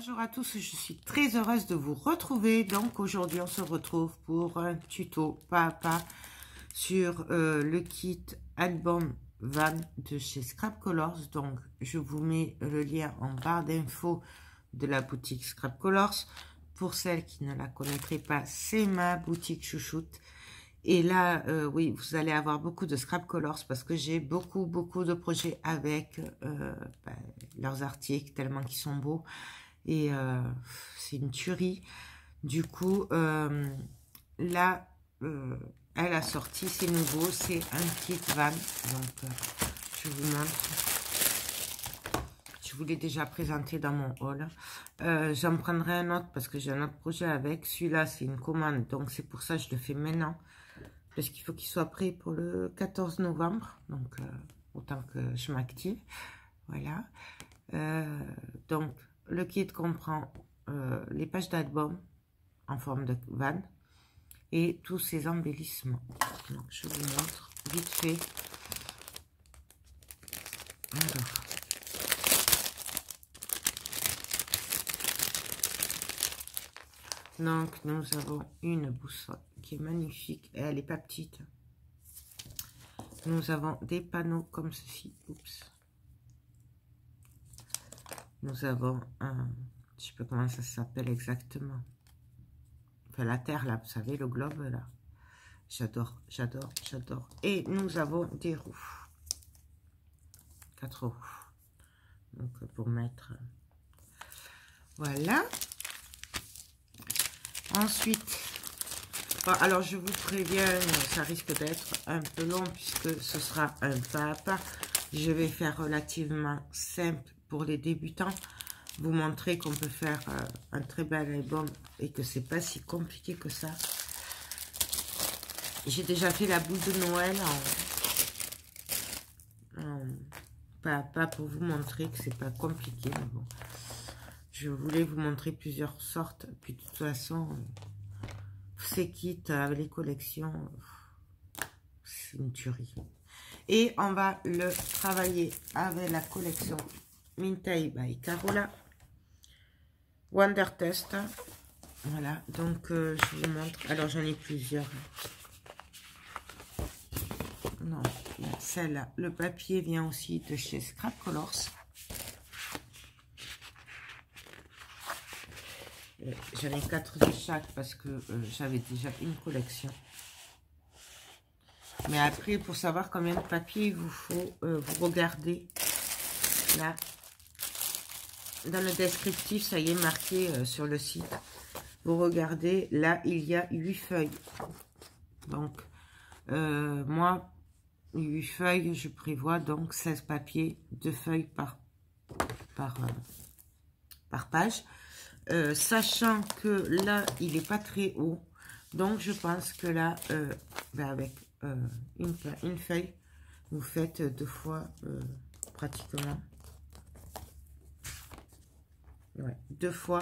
Bonjour à tous, je suis très heureuse de vous retrouver. Donc aujourd'hui on se retrouve pour un tuto pas à pas sur le kit album van de chez Scrap Colors. Donc je vous mets le lien en barre d'infos de la boutique Scrap Colors. Pour celles qui ne la connaîtraient pas, c'est ma boutique chouchoute. Et là, oui, vous allez avoir beaucoup de Scrap Colors parce que j'ai beaucoup de projets avec leurs articles tellement qu'ils sont beaux. Et c'est une tuerie. Du coup, là, elle a sorti, c'est nouveau, c'est un kit van. Donc, je vous montre. Je vous l'ai déjà présenté dans mon haul. J'en prendrai un autre parce que j'ai un autre projet avec. Celui-là, c'est une commande, donc c'est pour ça que je le fais maintenant. Parce qu'il faut qu'il soit prêt pour le 14 novembre. Donc, autant que je m'active. Voilà. Donc, le kit comprend les pages d'album en forme de van et tous ces embellissements. Donc, je vous montre vite fait. Alors. Donc, nous avons une boussole qui est magnifique. Et elle n'est pas petite. Nous avons des panneaux comme ceci. Oups. Nous avons un... Je sais pas comment ça s'appelle exactement. Enfin, la Terre, là, vous savez, le globe, là. J'adore, j'adore, j'adore. Et nous avons des roues. 4 roues. Donc, pour mettre... Voilà. Ensuite... Bon, alors, je vous préviens, ça risque d'être un peu long puisque ce sera un pas à pas. Je vais faire relativement simple pour les débutants. Vous montrer qu'on peut faire un très bel album et que c'est pas si compliqué que ça. J'ai déjà fait la boule de Noël en pas à pas pour vous montrer que c'est pas compliqué. Mais bon, je voulais vous montrer plusieurs sortes. Puis de toute façon, ces kits avec les collections, c'est une tuerie. Et on va le travailler avec la collection Mintai by Carola. Wonder Test. Voilà, donc je vous montre. Alors j'en ai plusieurs. Non, celle-là. Le papier vient aussi de chez Scrap Colors. J'en ai 4 de chaque parce que j'avais déjà une collection. Mais après, pour savoir combien de papier il vous faut, vous regardez là. Dans le descriptif, ça y est marqué sur le site. Vous regardez, là, il y a 8 feuilles. Donc, moi, 8 feuilles, je prévois donc 16 papiers, 2 feuilles par page. Sachant que là, il n'est pas très haut. Donc, je pense que là, avec une feuille, vous faites 2 fois pratiquement. Ouais, 2 fois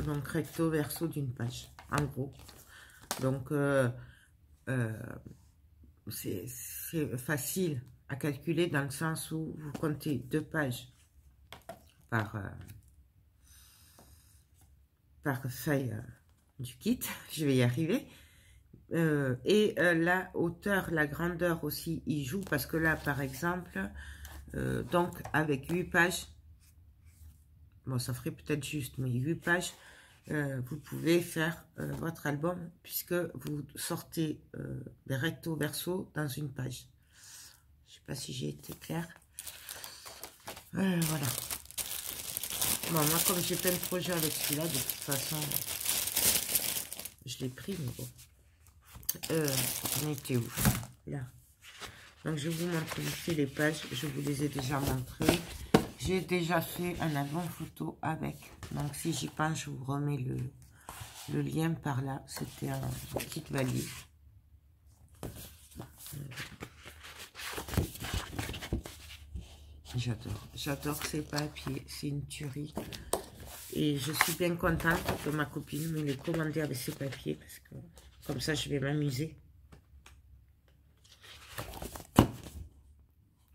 donc recto verso d'une page en gros. Donc c'est facile à calculer dans le sens où vous comptez 2 pages par feuille du kit. Je vais y arriver. Et la hauteur, la grandeur aussi y joue parce que là par exemple donc avec 8 pages, bon, ça ferait peut-être juste, mais 8 pages, vous pouvez faire votre album puisque vous sortez des recto verso dans une page. Je sais pas si j'ai été claire. Voilà. Bon, moi, comme j'ai plein de projets avec celui-là, de toute façon, je l'ai pris, mais bon. On était où? Là. Donc, je vous montre ici les pages. Je vous les ai déjà montrées. J'ai déjà fait un album photo avec. Donc, si j'y pense, je vous remets le lien par là. C'était un kit valise. J'adore ces papiers. C'est une tuerie. Et je suis bien contente que ma copine me les commandé avec ces papiers. Parce que comme ça, je vais m'amuser.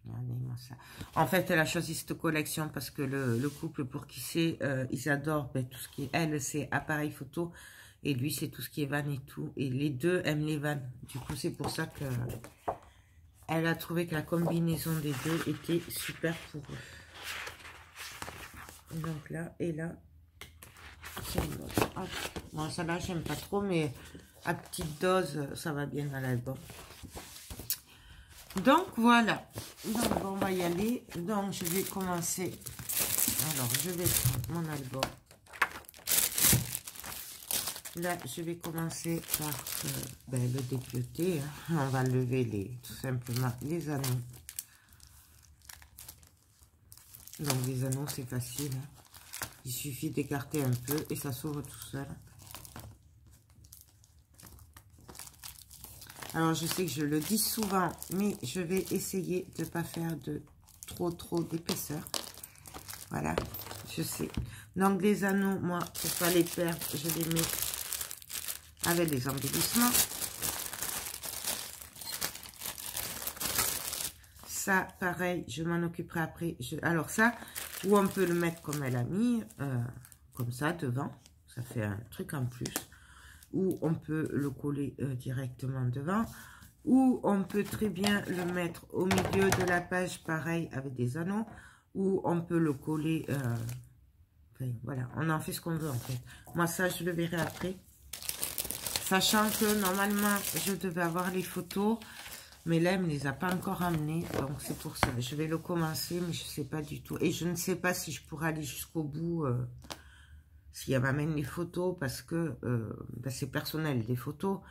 Regardez-moi ça. En fait, elle a choisi cette collection parce que le couple pour qui c'est, ils adorent tout ce qui est... Elle, c'est appareil photo. Et lui, c'est tout ce qui est van et tout. Et les deux aiment les vannes. Du coup, c'est pour ça que elle a trouvé que la combinaison des deux était super pour eux. Donc là, et là, c'est une autre. Ah, bon, celle-là, j'aime pas trop, mais à petite dose, ça va bien dans l'album. Donc, voilà. Donc, on va y aller. Donc, je vais commencer. Alors, je vais prendre mon album. Là, je vais commencer par le dépiauter. Hein. On va lever tout simplement les anneaux. Donc, les anneaux, c'est facile. Hein. Il suffit d'écarter un peu et ça s'ouvre tout seul. Alors, je sais que je le dis souvent, mais je vais essayer de ne pas faire de trop d'épaisseur. Voilà, je sais. Donc, les anneaux, moi, pour ne pas les perdre, je les mets avec des embellissements. Ça, pareil, je m'en occuperai après. Alors ça, ou on peut le mettre comme elle a mis, comme ça, devant. Ça fait un truc en plus. Ou on peut le coller directement devant. Ou on peut très bien le mettre au milieu de la page, pareil, avec des anneaux. Ou on peut le coller... enfin, voilà, on en fait ce qu'on veut, en fait. Moi, ça, je le verrai après. Sachant que normalement, je devais avoir les photos, mais là, elle ne me les a pas encore amenées. Donc, c'est pour ça. Je vais le commencer, mais je ne sais pas du tout. Et je ne sais pas si je pourrai aller jusqu'au bout, si elle m'amène les photos, parce que c'est personnel, les photos.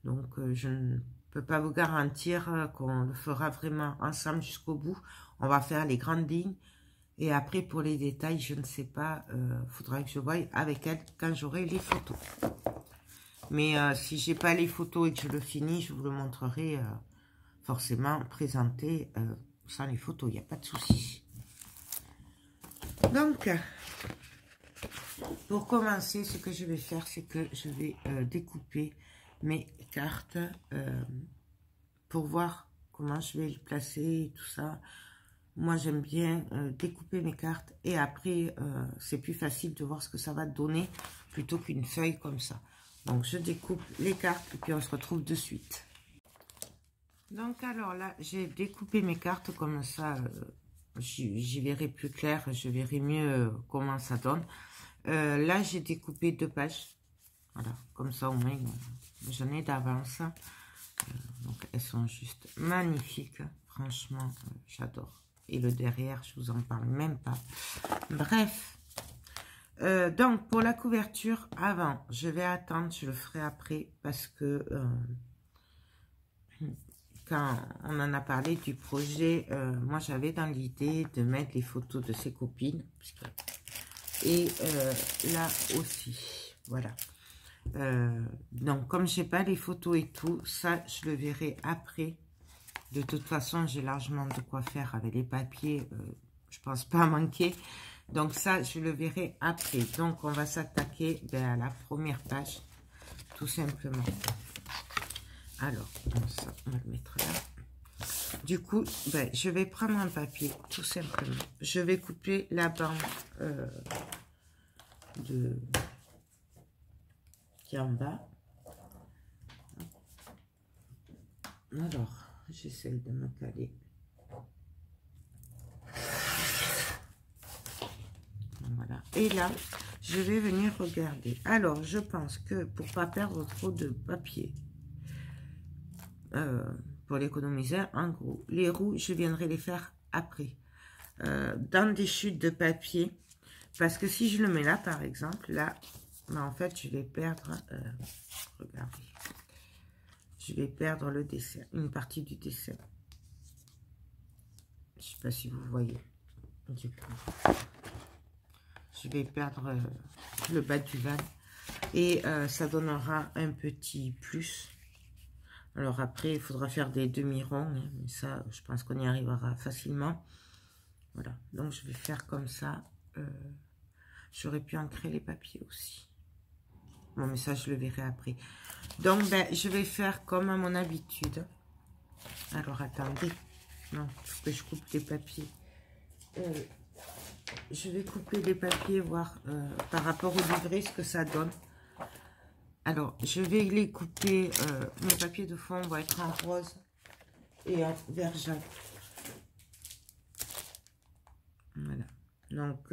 Donc, je ne peux pas vous garantir qu'on le fera vraiment ensemble jusqu'au bout. On va faire les grandes lignes. Et après, pour les détails, je ne sais pas. Faudra que je voie avec elle quand j'aurai les photos. Mais si j'ai pas les photos et que je le finis, je vous le montrerai forcément présenté sans les photos. Il n'y a pas de souci. Donc, pour commencer, ce que je vais faire, c'est que je vais découper mes cartes pour voir comment je vais les placer et tout ça. Moi, j'aime bien découper mes cartes et après, c'est plus facile de voir ce que ça va donner plutôt qu'une feuille comme ça. Donc, je découpe les cartes et puis on se retrouve de suite. Donc, alors là, j'ai découpé mes cartes comme ça. J'y verrai plus clair. Je verrai mieux comment ça donne. Là, j'ai découpé 2 pages. Voilà, comme ça au moins, j'en ai d'avance. Donc, elles sont juste magnifiques. Franchement, j'adore. Et le derrière, je vous en parle même pas. Bref. Donc, pour la couverture, avant, je vais attendre, je le ferai après, parce que quand on en a parlé du projet, moi j'avais dans l'idée de mettre les photos de ses copines, et là aussi, voilà. Donc, comme je n'ai pas les photos et tout, ça, je le verrai après. De toute façon, j'ai largement de quoi faire avec les papiers, je pense pas manquer. Donc ça, je le verrai après. Donc, on va s'attaquer à la première page, tout simplement. Alors, ça, on va le mettre là. Du coup, je vais prendre un papier, tout simplement. Je vais couper la bande qui est en bas. Alors, j'essaie de me caler. Voilà. Et là, je vais venir regarder. Alors, je pense que pour pas perdre trop de papier, pour l'économiser, en gros, les roues, je viendrai les faire après. Dans des chutes de papier. Parce que si je le mets là, par exemple, là, en fait, je vais perdre... regardez. Je vais perdre le dessin, une partie du dessin. Je sais pas si vous voyez. Du coup, je vais perdre le bas du van. Et ça donnera un petit plus. Alors après, il faudra faire des demi-ronds. Hein, mais ça, je pense qu'on y arrivera facilement. Voilà. Donc, je vais faire comme ça. J'aurais pu ancrer les papiers aussi. Bon, mais ça, je le verrai après. Donc, je vais faire comme à mon habitude. Alors, attendez. Non, il faut que je coupe les papiers. Je vais couper les papiers, voir par rapport au livret ce que ça donne. Alors, je vais les couper. Mes papiers de fond vont être en rose et en vert jaune. Voilà. Donc,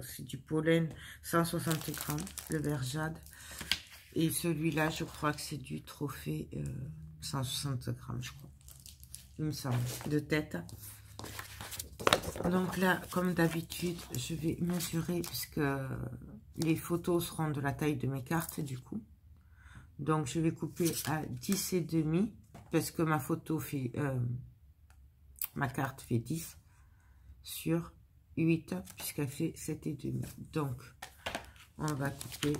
c'est du pollen, 160 grammes, le vert jade. Et celui-là, je crois que c'est du trophée, 160 grammes, je crois. Il me semble, de tête. Donc là, comme d'habitude, je vais mesurer puisque les photos seront de la taille de mes cartes, du coup. Donc, je vais couper à 10,5 parce que ma photo fait... ma carte fait 10 sur 8 puisqu'elle fait 7,5. Donc, on va couper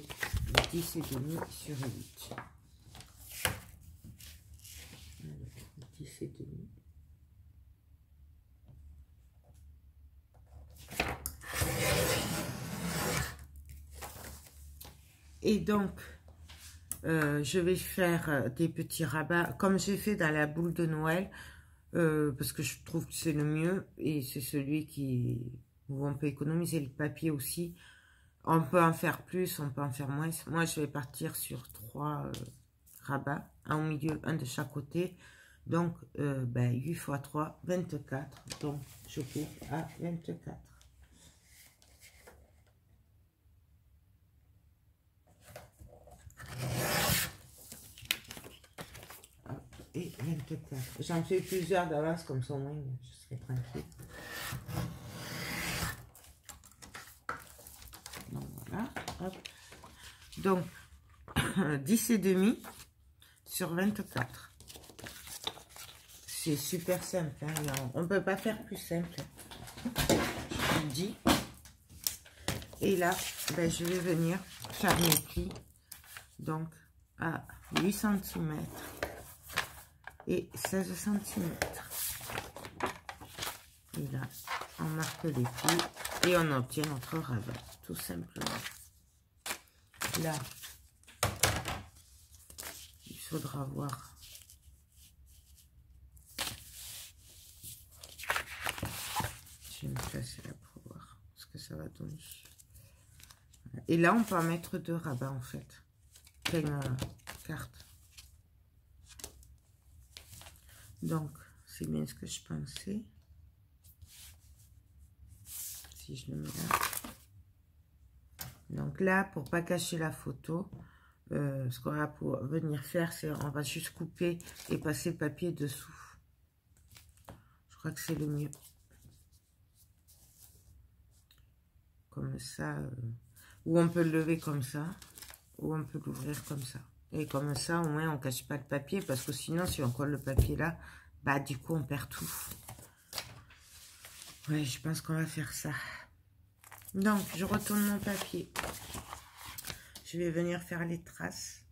10,5 sur 8. 10,5. Et donc, je vais faire des petits rabats comme j'ai fait dans la boule de Noël. Parce que je trouve que c'est le mieux et c'est celui où on peut économiser le papier aussi. On peut en faire plus, on peut en faire moins. Moi, je vais partir sur 3 rabats, un au milieu, un de chaque côté. Donc, 8 x 3, 24. Donc, je coupe à 24. Et 24. J'en fais plusieurs d'avance, comme ça au moins je serai tranquille. Donc voilà. Hop. Donc 10,5 sur 24. C'est super simple. Hein. On ne peut pas faire plus simple. Je vous le dis. Et là, je vais venir faire mes plis. Donc à 8 cm. Et 16 cm. Et là, on marque les plis et on obtient notre rabat, tout simplement. Là, il faudra voir. Je vais me placer là pour voir ce que ça va donner. Et là, on peut en mettre 2 rabats en fait. Une carte. Donc, c'est bien ce que je pensais. Si je le mets là. Donc là, pour pas cacher la photo, ce qu'on va pouvoir venir faire, c'est on va juste couper et passer le papier dessous. Je crois que c'est le mieux. Comme ça. Ou on peut le lever comme ça. Ou on peut l'ouvrir comme ça. Et comme ça, au moins, on ne cache pas le papier. Parce que sinon, si on colle le papier là, du coup, on perd tout. Ouais, je pense qu'on va faire ça. Donc, je retourne mon papier. Je vais venir faire les traces.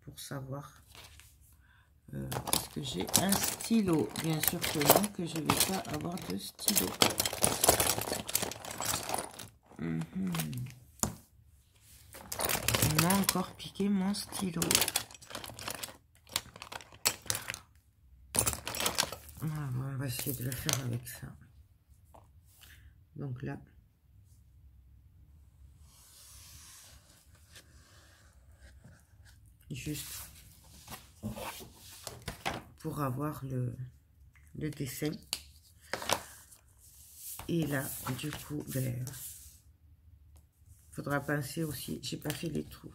Pour savoir. Est-ce que j'ai un stylo? Bien sûr que non, que je ne vais pas avoir de stylo. On m'a encore piqué mon stylo. Ah, bon, on va essayer de le faire avec ça. Donc là, juste pour avoir le dessin. Et là, du coup, faudra penser aussi, j'ai pas fait les trous.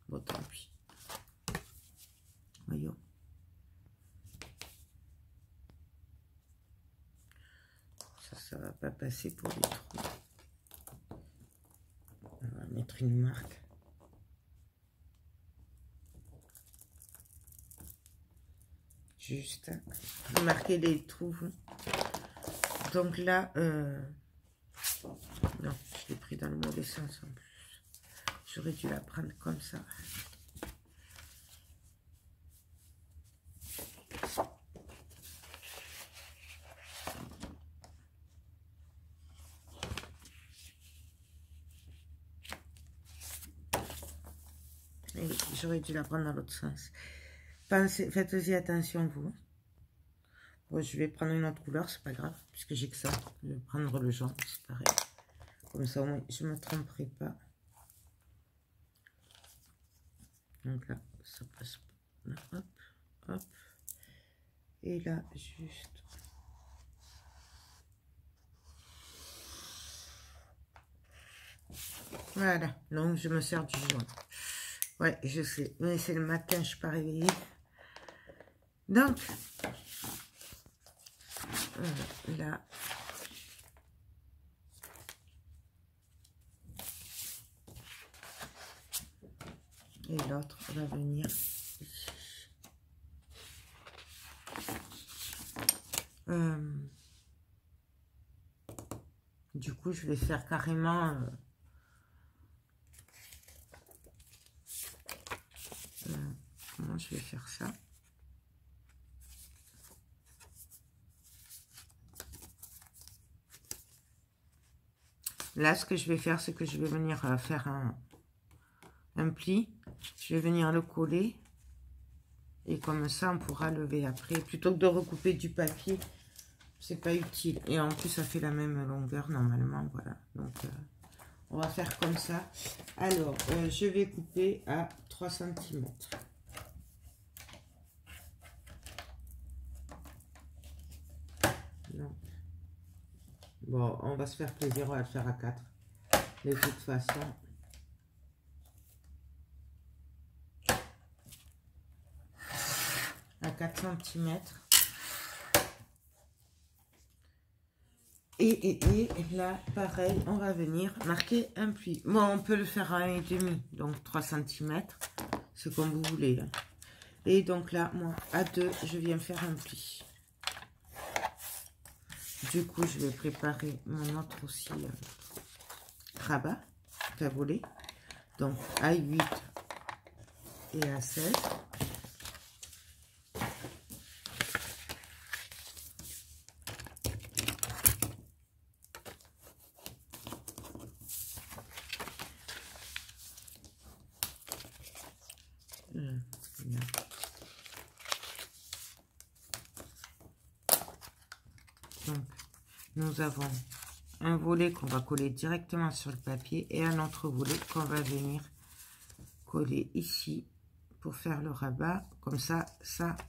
Bon, tant pis. Voyons. Ça va pas passer pour les trous. On va mettre une marque. Juste marquer les trous. Donc là, non, je l'ai pris dans le mauvais sens en plus. J'aurais dû la prendre comme ça. J'aurais dû la prendre dans l'autre sens. Faites-y attention, vous. Bon, je vais prendre une autre couleur, c'est pas grave, puisque j'ai que ça. Je vais prendre le jaune, c'est pareil. Comme ça, au moins, je ne me tromperai pas. Donc là, ça passe. Là, hop, hop. Et là, juste. Voilà, donc je me sers du jaune. Ouais, je sais, mais c'est le matin, je ne suis pas réveillée. Donc, là. Et l'autre va venir ici. Du coup, je vais faire carrément... comment je vais faire ça? Là, ce que je vais faire, c'est que je vais venir faire un pli. Je vais venir le coller. Et comme ça, on pourra lever après. Plutôt que de recouper du papier, c'est pas utile. Et en plus, ça fait la même longueur normalement. Voilà. Donc, on va faire comme ça. Alors, je vais couper à 3 cm. Non. Bon, on va se faire plaisir, on va le faire à 4. De toute façon. À 4 cm. Et là, pareil, on va venir marquer un pli. Bon, on peut le faire à 1,5, donc 3 cm. C'est comme vous voulez. Hein. Et donc là, moi, à 2, je viens faire un pli. Du coup, je vais préparer mon autre aussi rabat, taboulé. Donc, à 8 et à 16. Donc, nous avons un volet qu'on va coller directement sur le papier et un autre volet qu'on va venir coller ici pour faire le rabat. Comme ça,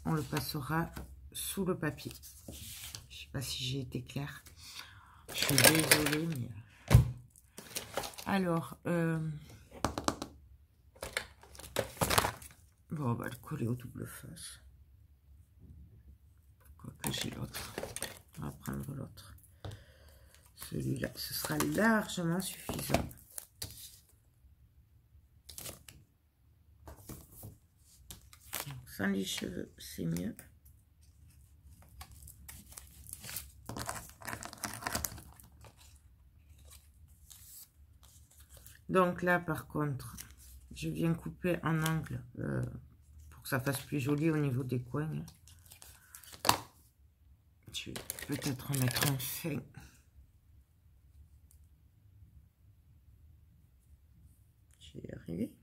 on le passera sous le papier. Je sais pas si j'ai été claire. Je suis désolée, mais... Alors, bon, on va le coller au double face. Quoique j'ai l'autre. On va prendre l'autre. Celui-là, ce sera largement suffisant. Donc, sans les cheveux, c'est mieux. Donc là, par contre, je viens couper en angle pour que ça fasse plus joli au niveau des coins. Je vais peut-être en mettre un fin. Je vais y arriver.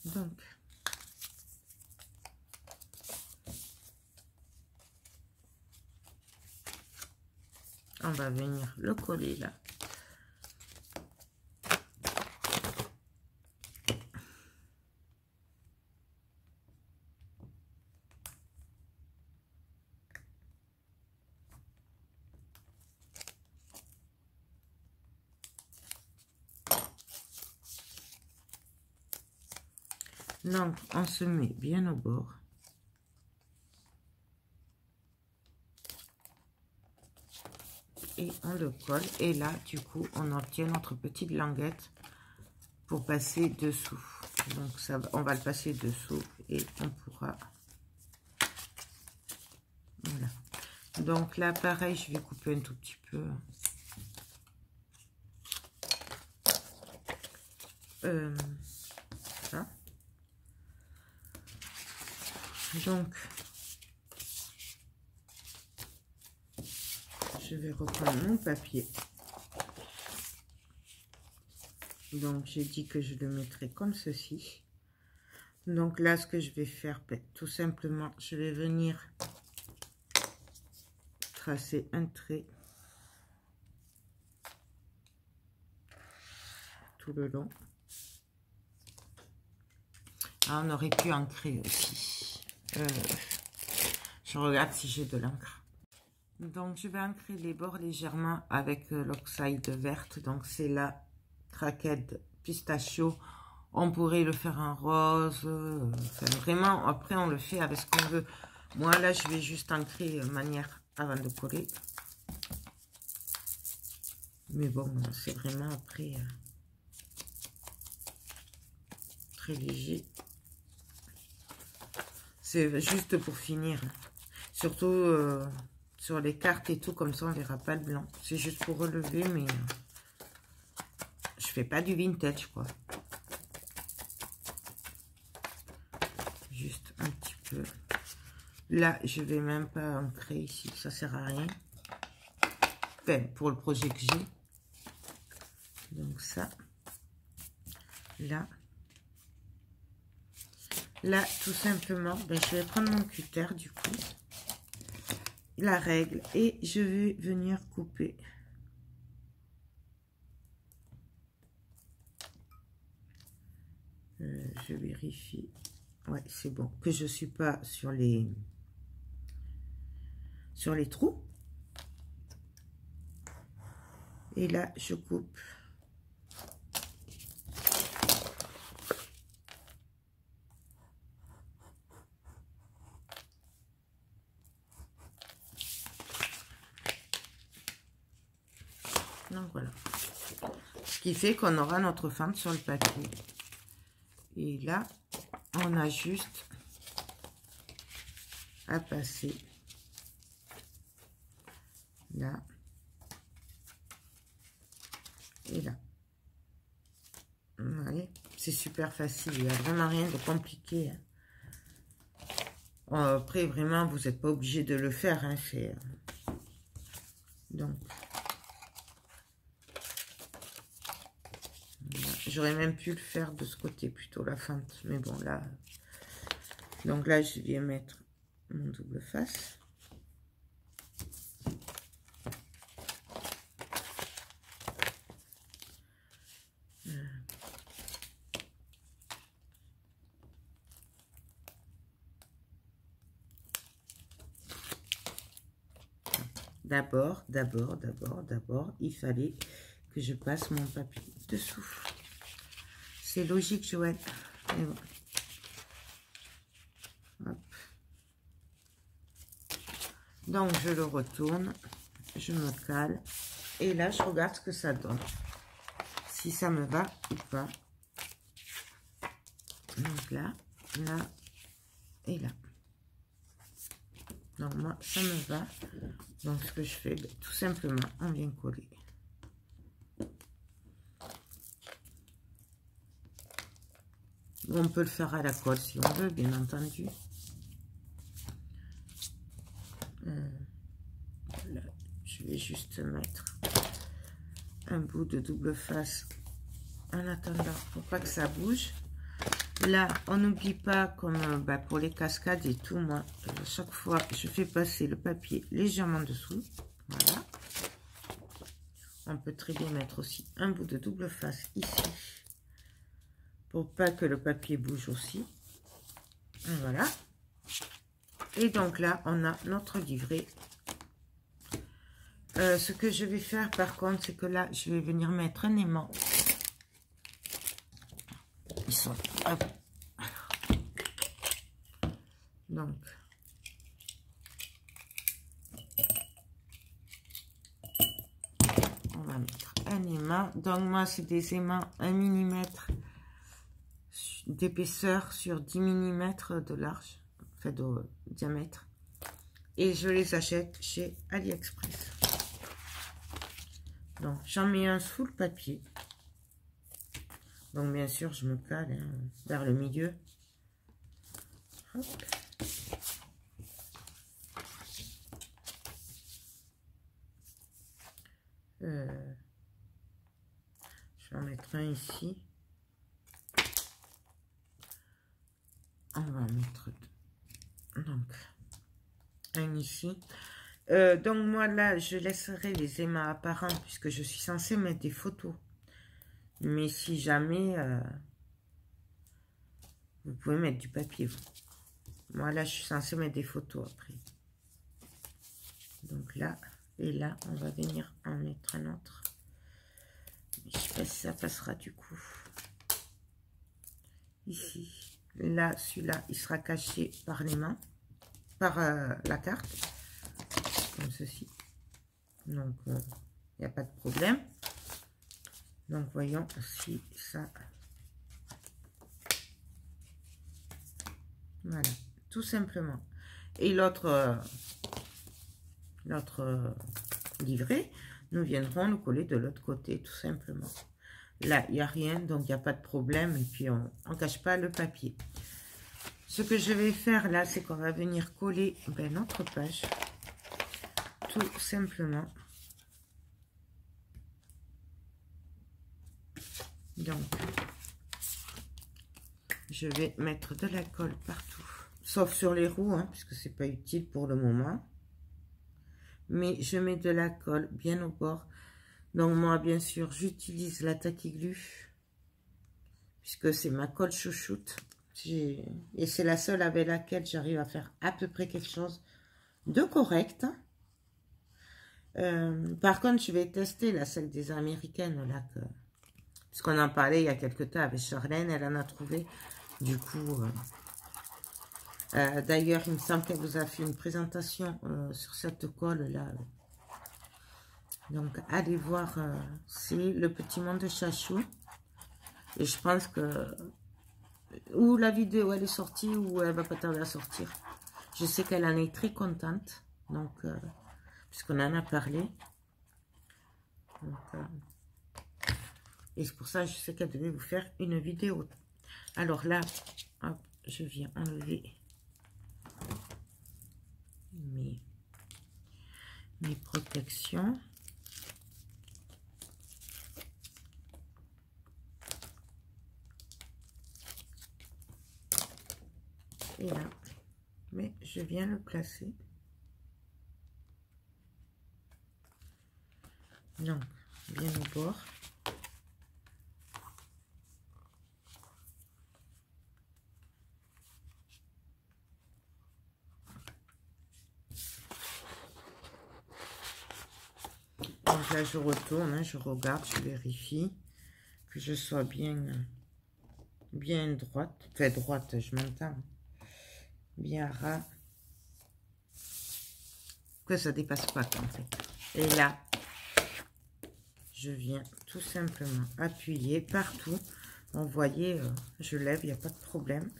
Donc, on va venir le coller là. Donc, on se met bien au bord. Et on le colle. Et là, du coup, on obtient notre petite languette pour passer dessous. Donc, ça, on va le passer dessous et on pourra... Voilà. Donc là, pareil, je vais couper un tout petit peu. Ça. Donc, je vais reprendre mon papier. Donc, j'ai dit que je le mettrai comme ceci. Donc là, ce que je vais faire, tout simplement, je vais venir tracer un trait tout le long. Ah, on aurait pu ancrer aussi. Je regarde si j'ai de l'encre. Donc, je vais ancrer les bords légèrement avec l'oxyde verte. Donc, c'est la craquette pistachio. On pourrait le faire en rose. Enfin, vraiment, après, on le fait avec ce qu'on veut. Moi, là, je vais juste ancrer manière avant de coller. Mais bon, c'est vraiment après très léger. C'est juste pour finir. Surtout sur les cartes et tout, comme ça on verra pas le blanc. C'est juste pour relever, mais je fais pas du vintage, quoi. Juste un petit peu. Là, je vais même pas ancrer ici, ça sert à rien. Enfin, pour le projet que j'ai. Donc ça. Là. Là, tout simplement, je vais prendre mon cutter du coup, la règle, et je vais venir couper. Je vérifie. Ouais, c'est bon. Que je suis pas sur les trous. Et là, je coupe. Donc voilà. Ce qui fait qu'on aura notre fente sur le papier. Et là, on a juste à passer là et là. Vous voyez, c'est super facile. Il n'y a vraiment rien de compliqué. Après, vraiment, vous n'êtes pas obligé de le faire. Hein, donc, j'aurais même pu le faire de ce côté plutôt, la fente. Mais bon, là... Donc là, je viens mettre mon double face. D'abord, il fallait que je passe mon papier dessous. C'est logique, Joël. Et bon. Hop. Donc, je le retourne, je me cale, et là, je regarde ce que ça donne. Si ça me va ou pas. Donc là, là et là. Donc, moi, ça me va. Donc, ce que je fais, tout simplement, on vient coller. On peut le faire à la colle si on veut, bien entendu. Là, je vais juste mettre un bout de double face en attendant pour pas que ça bouge. Là, on n'oublie pas, comme pour les cascades et tout, moi, chaque fois, je fais passer le papier légèrement dessous. Voilà. On peut très bien mettre aussi un bout de double face ici, pour pas que le papier bouge aussi. Voilà. Et donc là, on a notre livret. Ce que je vais faire, par contre, c'est que là, je vais venir mettre un aimant. Ils sont... Hop. Donc, on va mettre un aimant. Donc, moi, c'est des aimants 1 mm d'épaisseur sur 10 mm de large, enfin de diamètre. Et je les achète chez AliExpress. Donc, j'en mets un sous le papier. Donc, bien sûr, je me cale vers le milieu. Hop. Je vais en mettre un ici. On va en mettre donc un ici. Donc moi là, je laisserai les émaux apparents puisque je suis censée mettre des photos. Mais si jamais, vous pouvez mettre du papier. Moi là, je suis censée mettre des photos après. Donc là, et là, on va venir en mettre un autre. Je sais pas si ça passera du coup. Ici. Là, celui-là, il sera caché par les mains, par la carte, comme ceci. Donc, il n'y a pas de problème. Donc, voyons si ça... Voilà, tout simplement. Et l'autre livret, nous viendrons le coller de l'autre côté, tout simplement. Là, il n'y a rien, donc il n'y a pas de problème. Et puis, on ne cache pas le papier. Ce que je vais faire là, c'est qu'on va venir coller notre page. Tout simplement. Donc, je vais mettre de la colle partout. Sauf sur les roues, hein, puisque c'est pas utile pour le moment. Mais je mets de la colle bien au bord. Donc moi, bien sûr, j'utilise la Tacky Glue, puisque c'est ma colle chouchoute. Et c'est la seule avec laquelle j'arrive à faire à peu près quelque chose de correct. Par contre, je vais tester là, celle des Américaines, là, puisqu'on en parlait il y a quelques temps avec Charlène, elle en a trouvé. Du coup, d'ailleurs, il me semble qu'elle vous a fait une présentation sur cette colle-là. Donc, allez voir, c'est Le Petit Monde de Chachou. Et je pense que, ou la vidéo elle est sortie, ou elle va pas tarder à sortir. Je sais qu'elle en est très contente, donc, puisqu'on en a parlé. Donc, et c'est pour ça que je sais qu'elle devait vous faire une vidéo. Alors là, hop, je viens enlever mes protections. Et là, mais je viens le placer. Donc, bien au bord. Donc là, je retourne, hein, je regarde, je vérifie que je sois bien droite. Enfin, droite, je m'entends. Bien ras. Que ça dépasse pas, en fait. Et là, je viens tout simplement appuyer partout. Vous voyez, je lève, il n'y a pas de problème.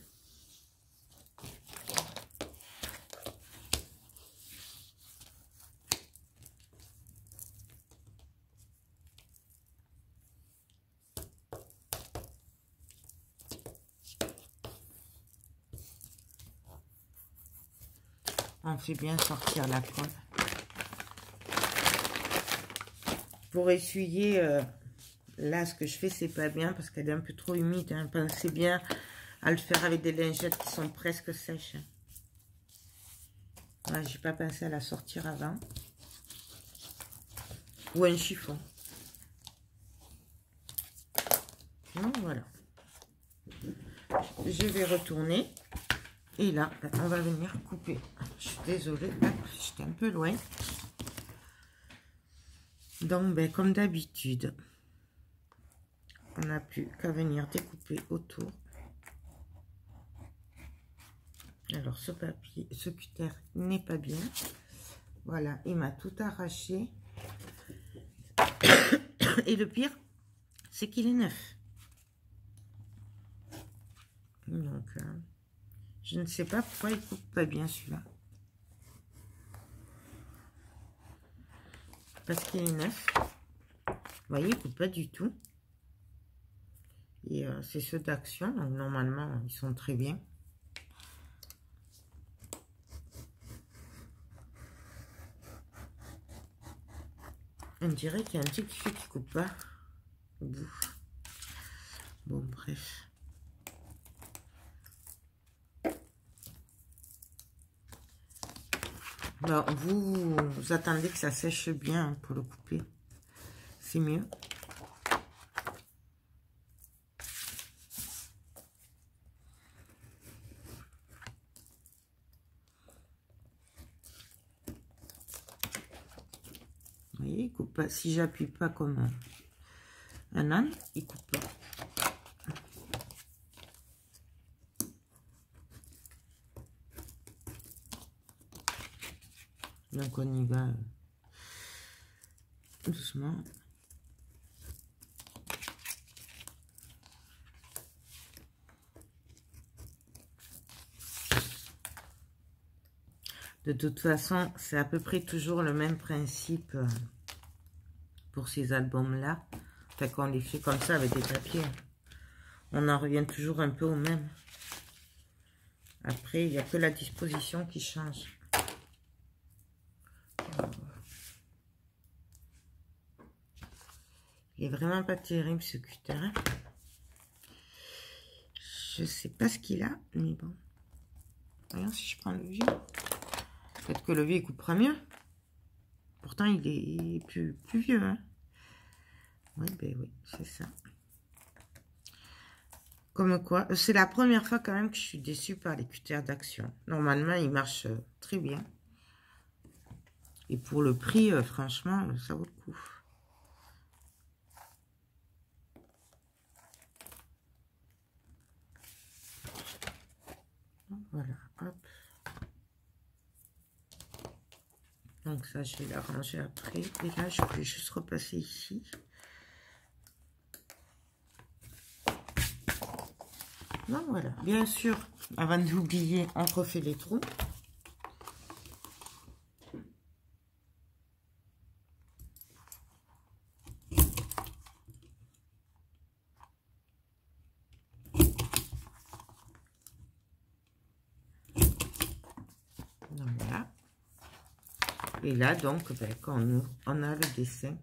On fait bien sortir la colle. Pour essuyer, là, ce que je fais, c'est pas bien parce qu'elle est un peu trop humide. Hein. Pensez bien à le faire avec des lingettes qui sont presque sèches. Voilà, j'ai pas pensé à la sortir avant. Ou un chiffon. Donc, voilà. Je vais retourner. Et là, on va venir couper. Je suis désolée, j'étais un peu loin. Donc, ben, comme d'habitude, on n'a plus qu'à venir découper autour. Alors, ce papier, ce cutter n'est pas bien. Voilà, il m'a tout arraché. Et le pire, c'est qu'il est neuf. Donc, je ne sais pas pourquoi il coupe pas bien celui-là. Parce qu'il est neuf. Vous voyez, il coupe pas du tout. Et c'est ceux d'Action, donc normalement, ils sont très bien. On dirait qu'il y a un petit fil qui coupe pas au bout. Bon, bref. Ben, vous attendez que ça sèche bien pour le couper. C'est mieux. Vous voyez, il coupe pas. Si j'appuie pas comme un âne, il coupe pas. Donc on y va doucement. De toute façon, c'est à peu près toujours le même principe pour ces albums-là. Fait qu'on les fait comme ça avec des papiers. On en revient toujours un peu au même. Après, il n'y a que la disposition qui change. Il est vraiment pas terrible ce cutter. Hein. Je sais pas ce qu'il a, mais bon. Voyons si je prends le vieux. Peut-être que le vieux il coupera mieux. Pourtant il est plus vieux. Hein. Oui, ben oui, c'est ça. Comme quoi, c'est la première fois quand même que je suis déçue par les cutters d'Action. Normalement, ils marchent très bien. Et pour le prix, franchement, ça vaut le coup. Voilà, hop. Donc ça, je vais l'arranger après. Et là, je vais juste repasser ici. Donc voilà, bien sûr, avant d'oublier, on refait les trous. Voilà. Et là, donc, ben, quand on a le dessin,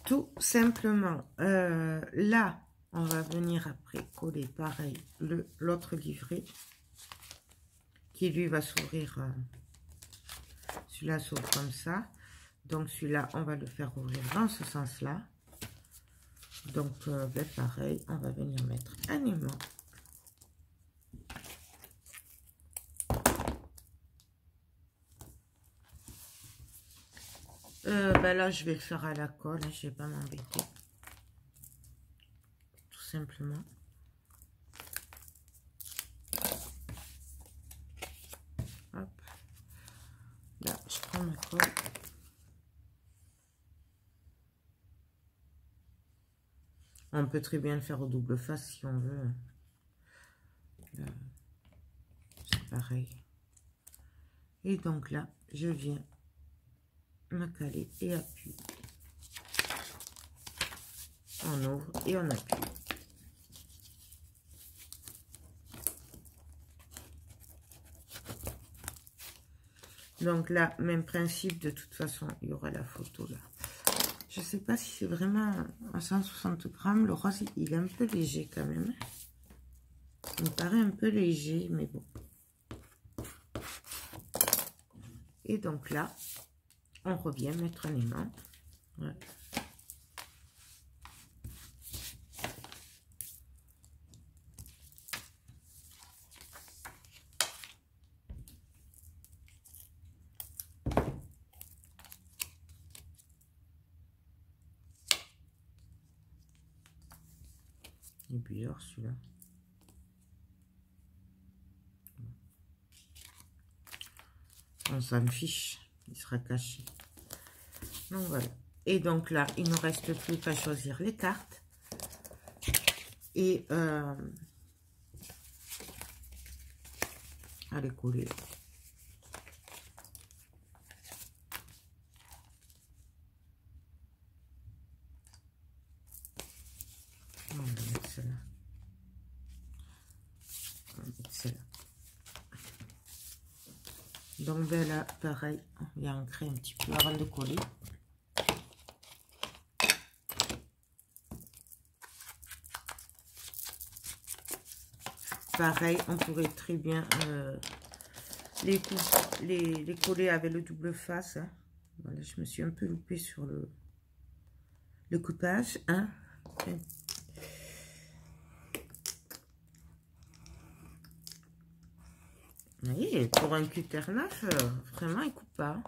tout simplement, là, on va venir après coller pareil l'autre livret qui lui va s'ouvrir. Celui-là s'ouvre comme ça. Donc celui-là, on va le faire ouvrir dans ce sens-là. Donc ben, pareil, on va venir mettre un aimant. Ben là, je vais le faire à la colle, hein, je vais pas m'embêter. Tout simplement. Hop. Là, je prends ma colle. On peut très bien le faire au double face si on veut. C'est pareil. Et donc là, je viens me caler et appuie. On ouvre et on appuie. Donc là, même principe, de toute façon, il y aura la photo là. Je sais pas si c'est vraiment à 160 grammes. Le rose, il est un peu léger quand même. Il me paraît un peu léger, mais bon. Et donc là, on revient mettre un aimant. Ouais. Il est bizarre celui-là. On s'en fiche, il sera caché. Donc voilà. Et donc là, il ne reste plus qu'à choisir les cartes. Et à les coller. On va mettre celle-là. On va mettre celle-là. Donc ben là, pareil, on vient ancrer un petit peu avant de coller. pareil, on pourrait très bien les coller avec le double face. Hein. Voilà, je me suis un peu loupée sur le coupage. Hein. Vous voyez, pour un cutter 9, vraiment, il coupe pas.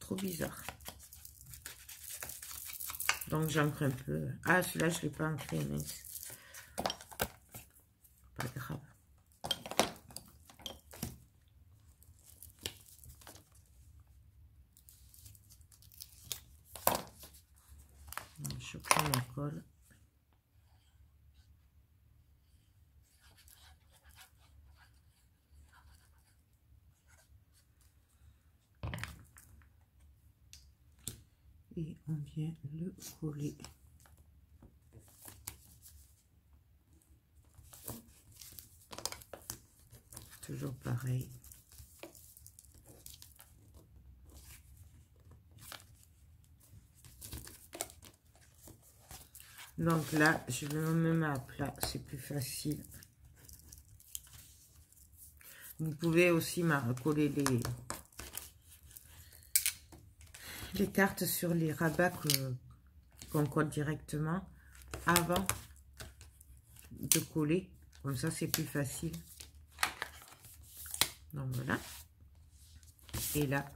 Trop bizarre. Donc, j'ancre un peu. Ah, celui-là, je ne l'ai pas ancré, mais pas grave. Je prends ma colle. Et on vient le coller. Toujours pareil. Donc là, je me mets à plat, c'est plus facile. Vous pouvez aussi coller les cartes sur les rabats qu'on colle directement avant de coller. Comme ça, c'est plus facile. Donc voilà. Et là,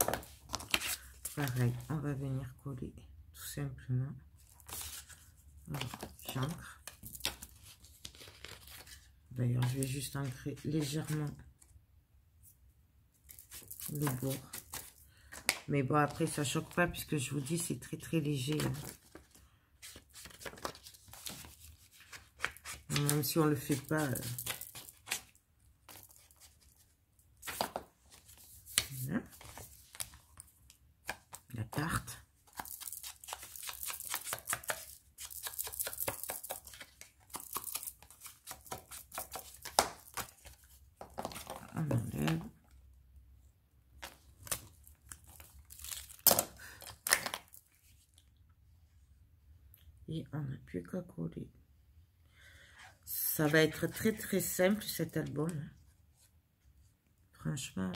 pareil, on va venir coller tout simplement. J'ancre. D'ailleurs, je vais juste ancrer légèrement le bord. Mais bon, après, ça choque pas puisque je vous dis, c'est très très léger. Hein. Même si on le fait pas. Voilà. La carte. On enlève. Et on n'a plus qu'à coller. Ça va être très très simple cet album. Franchement.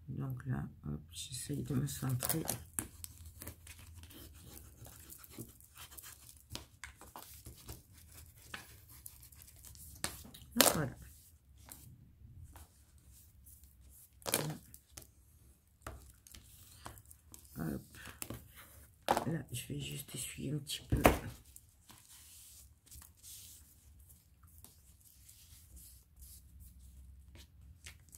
Donc là, j'essaye de me centrer. Donc voilà. Hop. Là, je vais juste essuyer un petit peu.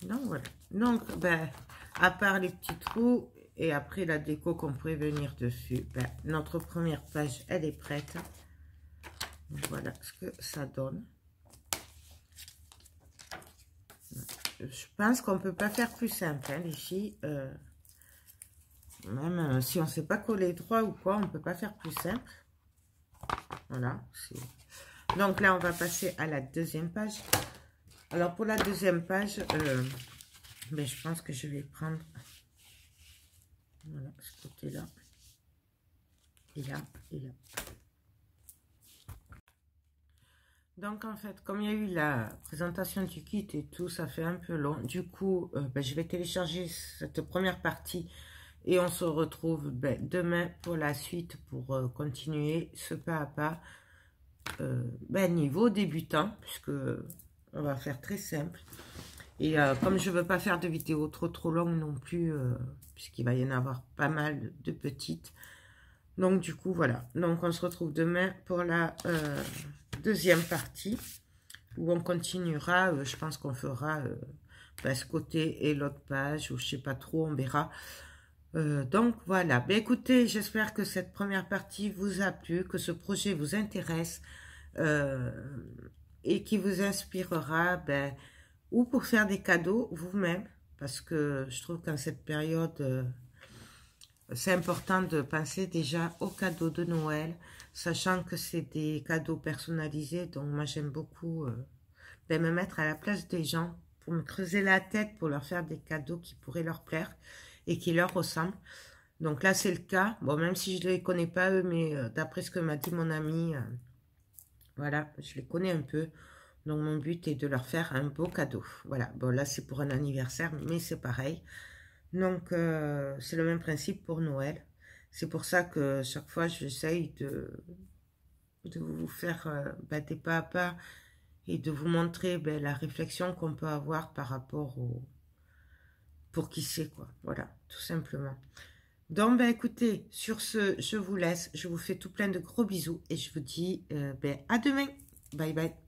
Donc voilà. Donc, ben, à part les petits trous et après la déco qu'on pourrait venir dessus, ben, notre première page, elle est prête. Donc, voilà ce que ça donne. Je pense qu'on ne peut pas faire plus simple, hein, les filles. Même si on ne sait pas coller droit ou quoi, on ne peut pas faire plus simple. Voilà. Donc là, on va passer à la deuxième page. Alors, pour la deuxième page, ben, je pense que je vais prendre... Voilà, ce côté-là. Et là, et là. Donc, en fait, comme il y a eu la présentation du kit et tout, ça fait un peu long. Du coup, ben, je vais télécharger cette première partie et on se retrouve demain pour la suite, pour continuer ce pas à pas. Niveau débutant, puisque on va faire très simple. Et comme je veux pas faire de vidéos trop longues non plus, puisqu'il va y en avoir pas mal de petites. Donc, du coup, voilà. Donc, on se retrouve demain pour la deuxième partie, où on continuera. Je pense qu'on fera ce côté et l'autre page, ou je sais pas trop, on verra. Donc, voilà. Ben, écoutez, j'espère que cette première partie vous a plu, que ce projet vous intéresse et qui vous inspirera, ou pour faire des cadeaux vous-même, parce que je trouve qu'en cette période... c'est important de penser déjà aux cadeaux de Noël, sachant que c'est des cadeaux personnalisés. Donc, moi, j'aime beaucoup me mettre à la place des gens pour me creuser la tête, pour leur faire des cadeaux qui pourraient leur plaire et qui leur ressemblent. Donc là, c'est le cas. Bon, même si je ne les connais pas, eux, mais d'après ce que m'a dit mon ami, voilà, je les connais un peu. Donc, mon but est de leur faire un beau cadeau. Voilà, bon, là, c'est pour un anniversaire, mais c'est pareil. Donc, c'est le même principe pour Noël. C'est pour ça que chaque fois, j'essaye de vous faire des pas à pas et de vous montrer la réflexion qu'on peut avoir par rapport au... pour qui c'est, quoi. Voilà, tout simplement. Donc, écoutez, sur ce, je vous laisse. Je vous fais tout plein de gros bisous et je vous dis à demain. Bye bye.